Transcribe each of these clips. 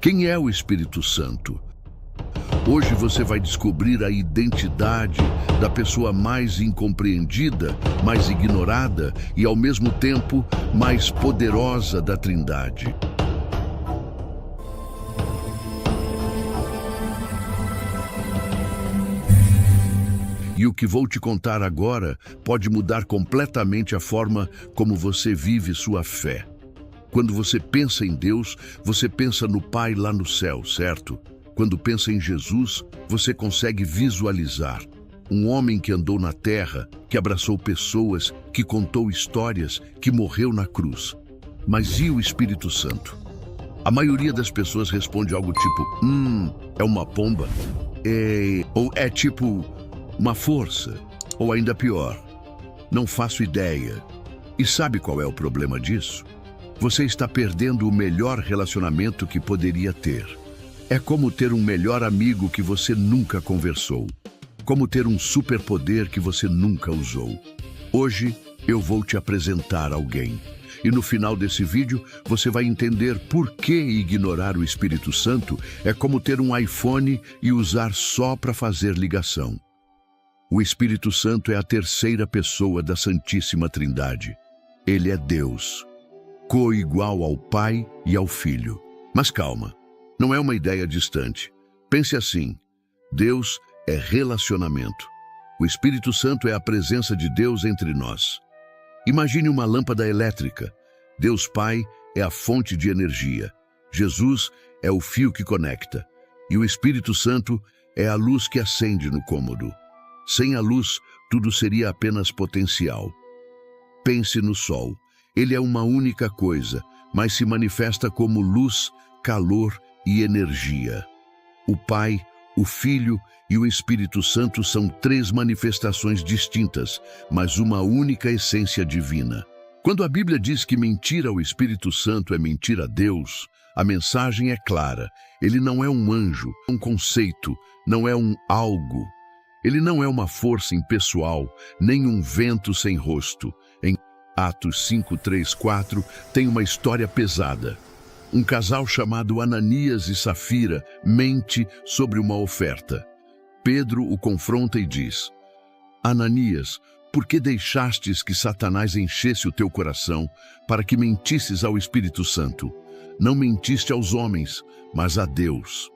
Quem é o Espírito Santo? Hoje você vai descobrir a identidade da pessoa mais incompreendida, mais ignorada e, ao mesmo tempo, mais poderosa da Trindade. E o que vou te contar agora pode mudar completamente a forma como você vive sua fé. Quando você pensa em Deus, você pensa no Pai lá no céu, certo? Quando pensa em Jesus, você consegue visualizar um homem que andou na terra, que abraçou pessoas, que contou histórias, que morreu na cruz. Mas e o Espírito Santo? A maioria das pessoas responde algo tipo, é uma pomba, ou é tipo uma força, ou ainda pior, não faço ideia. E sabe qual é o problema disso? Você está perdendo o melhor relacionamento que poderia ter. É como ter um melhor amigo que você nunca conversou. Como ter um superpoder que você nunca usou. Hoje eu vou te apresentar alguém. E no final desse vídeo você vai entender por que ignorar o Espírito Santo é como ter um iPhone e usar só para fazer ligação. O Espírito Santo é a terceira pessoa da Santíssima Trindade. Ele é Deus, coigual ao Pai e ao Filho. Mas calma. Não é uma ideia distante. Pense assim, Deus é relacionamento. O Espírito Santo é a presença de Deus entre nós. Imagine uma lâmpada elétrica. Deus Pai é a fonte de energia. Jesus é o fio que conecta. E o Espírito Santo é a luz que acende no cômodo. Sem a luz, tudo seria apenas potencial. Pense no Sol. Ele é uma única coisa, mas se manifesta como luz, calor e energia. O Pai, o Filho e o Espírito Santo são três manifestações distintas, mas uma única essência divina. Quando a Bíblia diz que mentir ao Espírito Santo é mentir a Deus, a mensagem é clara. Ele não é um anjo, um conceito, não é um algo. Ele não é uma força impessoal, nem um vento sem rosto. Em Atos 5, 3, 4 tem uma história pesada. Um casal chamado Ananias e Safira mente sobre uma oferta. Pedro o confronta e diz, Ananias, por que deixastes que Satanás enchesse o teu coração para que mentisses ao Espírito Santo? Não mentiste aos homens, mas a Deus.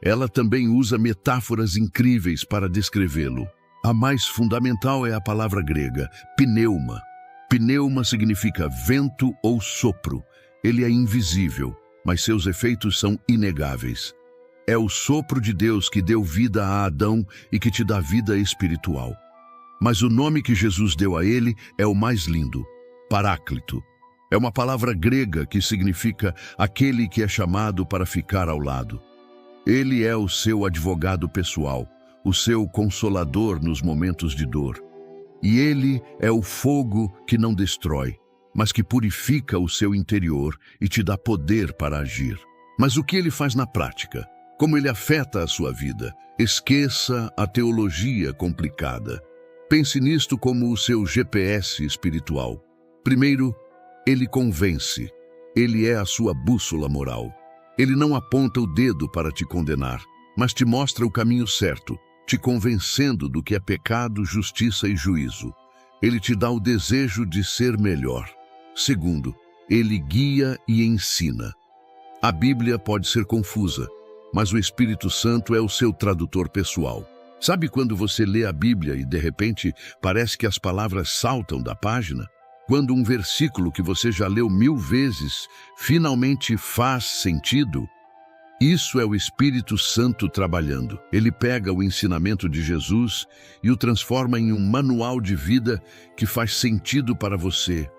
Ela também usa metáforas incríveis para descrevê-lo. A mais fundamental é a palavra grega, pneuma. Pneuma significa vento ou sopro. Ele é invisível, mas seus efeitos são inegáveis. É o sopro de Deus que deu vida a Adão e que te dá vida espiritual. Mas o nome que Jesus deu a ele é o mais lindo, Paráclito. É uma palavra grega que significa aquele que é chamado para ficar ao lado. Ele é o seu advogado pessoal, o seu consolador nos momentos de dor. E ele é o fogo que não destrói, mas que purifica o seu interior e te dá poder para agir. Mas o que ele faz na prática? Como ele afeta a sua vida? Esqueça a teologia complicada. Pense nisto como o seu GPS espiritual. Primeiro, ele convence. Ele é a sua bússola moral. Ele não aponta o dedo para te condenar, mas te mostra o caminho certo, te convencendo do que é pecado, justiça e juízo. Ele te dá o desejo de ser melhor. Segundo, ele guia e ensina. A Bíblia pode ser confusa, mas o Espírito Santo é o seu tradutor pessoal. Sabe quando você lê a Bíblia e, de repente, parece que as palavras saltam da página? Quando um versículo que você já leu 1000 vezes finalmente faz sentido? Isso é o Espírito Santo trabalhando. Ele pega o ensinamento de Jesus e o transforma em um manual de vida que faz sentido para você.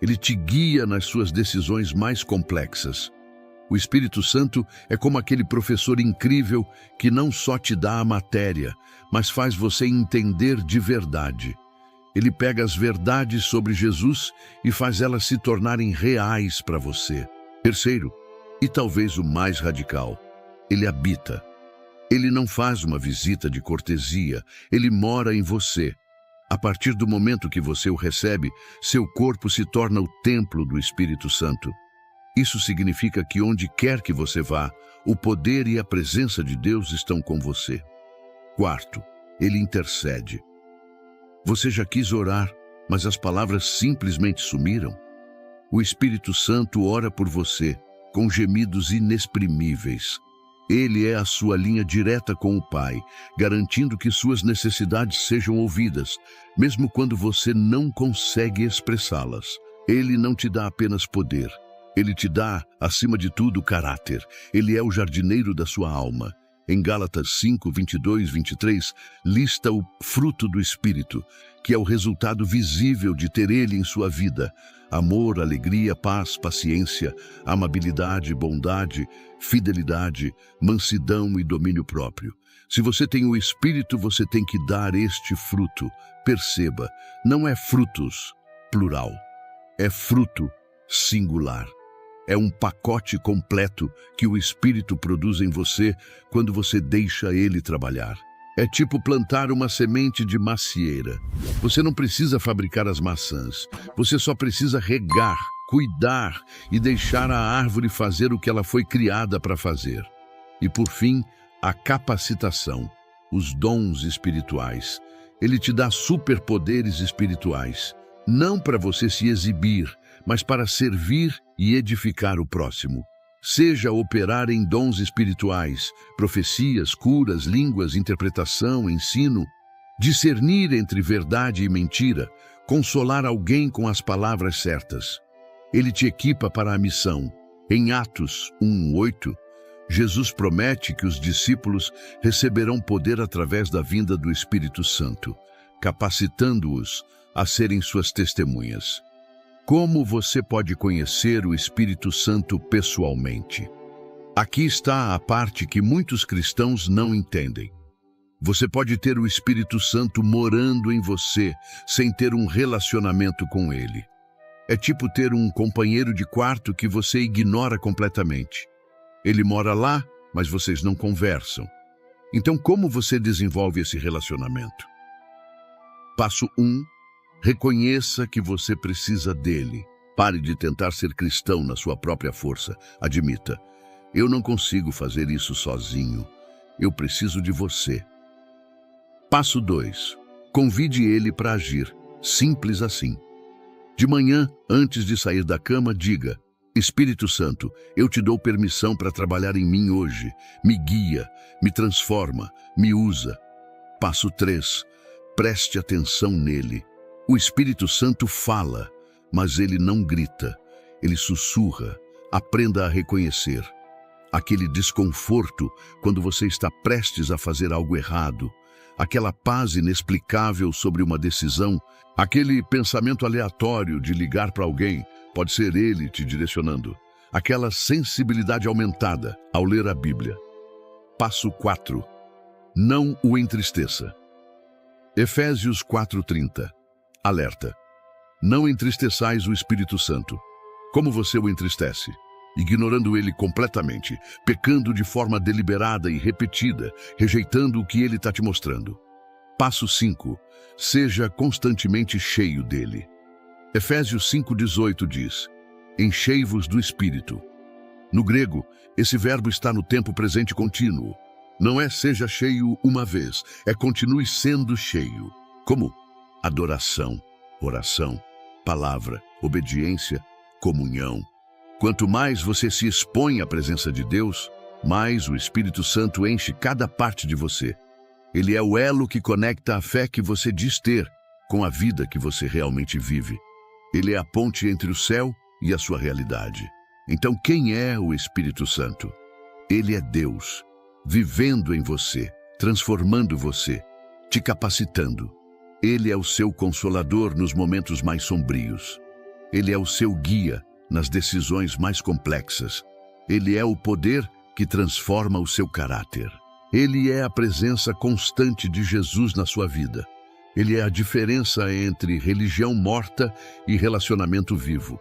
Ele te guia nas suas decisões mais complexas. O Espírito Santo é como aquele professor incrível que não só te dá a matéria, mas faz você entender de verdade. Ele pega as verdades sobre Jesus e faz elas se tornarem reais para você. Terceiro, e talvez o mais radical, ele habita. Ele não faz uma visita de cortesia, ele mora em você. A partir do momento que você o recebe, seu corpo se torna o templo do Espírito Santo. Isso significa que onde quer que você vá, o poder e a presença de Deus estão com você. Quarto, ele intercede. Você já quis orar, mas as palavras simplesmente sumiram? O Espírito Santo ora por você, com gemidos inexprimíveis. Ele é a sua linha direta com o Pai, garantindo que suas necessidades sejam ouvidas, mesmo quando você não consegue expressá-las. Ele não te dá apenas poder. Ele te dá, acima de tudo, caráter. Ele é o jardineiro da sua alma. Em Gálatas 5, 22, 23, lista o fruto do Espírito, que é o resultado visível de ter ele em sua vida: amor, alegria, paz, paciência, amabilidade, bondade, fidelidade, mansidão e domínio próprio. Se você tem o Espírito, você tem que dar este fruto. Perceba, não é frutos, plural. É fruto, singular. É um pacote completo que o Espírito produz em você quando você deixa ele trabalhar. É tipo plantar uma semente de macieira. Você não precisa fabricar as maçãs. Você só precisa regar, cuidar e deixar a árvore fazer o que ela foi criada para fazer. E por fim, a capacitação, os dons espirituais. Ele te dá superpoderes espirituais, não para você se exibir, mas para servir e edificar o próximo. Seja operar em dons espirituais, profecias, curas, línguas, interpretação, ensino, discernir entre verdade e mentira, consolar alguém com as palavras certas. Ele te equipa para a missão. Em Atos 1:8, Jesus promete que os discípulos receberão poder através da vinda do Espírito Santo, capacitando-os a serem suas testemunhas. Como você pode conhecer o Espírito Santo pessoalmente? Aqui está a parte que muitos cristãos não entendem. Você pode ter o Espírito Santo morando em você, sem ter um relacionamento com ele. É tipo ter um companheiro de quarto que você ignora completamente. Ele mora lá, mas vocês não conversam. Então, como você desenvolve esse relacionamento? Passo 1. Reconheça que você precisa dele. Pare de tentar ser cristão na sua própria força. Admita: eu não consigo fazer isso sozinho. Eu preciso de você. Passo 2. Convide ele para agir. Simples assim. De manhã, antes de sair da cama, diga: Espírito Santo, eu te dou permissão para trabalhar em mim hoje. Me guia, me transforma, me usa. Passo 3. Preste atenção nele. O Espírito Santo fala, mas ele não grita. Ele sussurra. Aprenda a reconhecer aquele desconforto quando você está prestes a fazer algo errado, aquela paz inexplicável sobre uma decisão, aquele pensamento aleatório de ligar para alguém, pode ser ele te direcionando, aquela sensibilidade aumentada ao ler a Bíblia. Passo 4. Não o entristeça. Efésios 4:30. Alerta: não entristeçais o Espírito Santo. Como você o entristece? Ignorando ele completamente, pecando de forma deliberada e repetida, rejeitando o que ele está te mostrando. Passo 5. Seja constantemente cheio dele. Efésios 5:18 diz: enchei-vos do Espírito. No grego, esse verbo está no tempo presente contínuo. Não é seja cheio uma vez, é continue sendo cheio. Como? Adoração, oração, palavra, obediência, comunhão. Quanto mais você se expõe à presença de Deus, mais o Espírito Santo enche cada parte de você. Ele é o elo que conecta a fé que você diz ter com a vida que você realmente vive. Ele é a ponte entre o céu e a sua realidade. Então, quem é o Espírito Santo? Ele é Deus, vivendo em você, transformando você, te capacitando. Ele é o seu consolador nos momentos mais sombrios. Ele é o seu guia nas decisões mais complexas. Ele é o poder que transforma o seu caráter. Ele é a presença constante de Jesus na sua vida. Ele é a diferença entre religião morta e relacionamento vivo.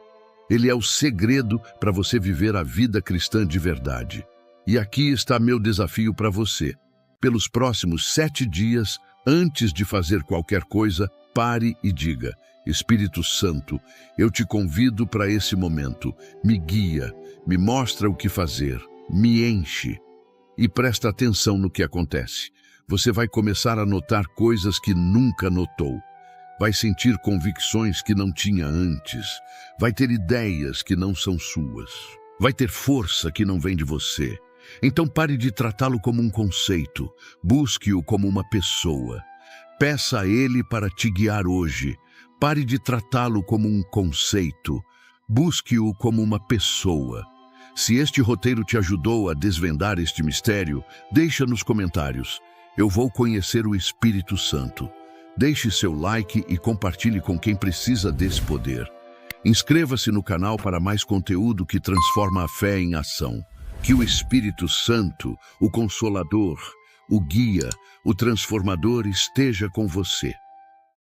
Ele é o segredo para você viver a vida cristã de verdade. E aqui está meu desafio para você. Pelos próximos 7 dias, antes de fazer qualquer coisa, pare e diga: Espírito Santo, eu te convido para esse momento. Me guia, me mostra o que fazer, me enche. E presta atenção no que acontece. Você vai começar a notar coisas que nunca notou. Vai sentir convicções que não tinha antes. Vai ter ideias que não são suas. Vai ter força que não vem de você. Então pare de tratá-lo como um conceito. Busque-o como uma pessoa. Peça a ele para te guiar hoje. Pare de tratá-lo como um conceito. Busque-o como uma pessoa. Se este roteiro te ajudou a desvendar este mistério, deixa nos comentários. Eu vou conhecer o Espírito Santo. Deixe seu like e compartilhe com quem precisa desse poder. Inscreva-se no canal para mais conteúdo que transforma a fé em ação. Que o Espírito Santo, o Consolador, o Guia, o Transformador esteja com você.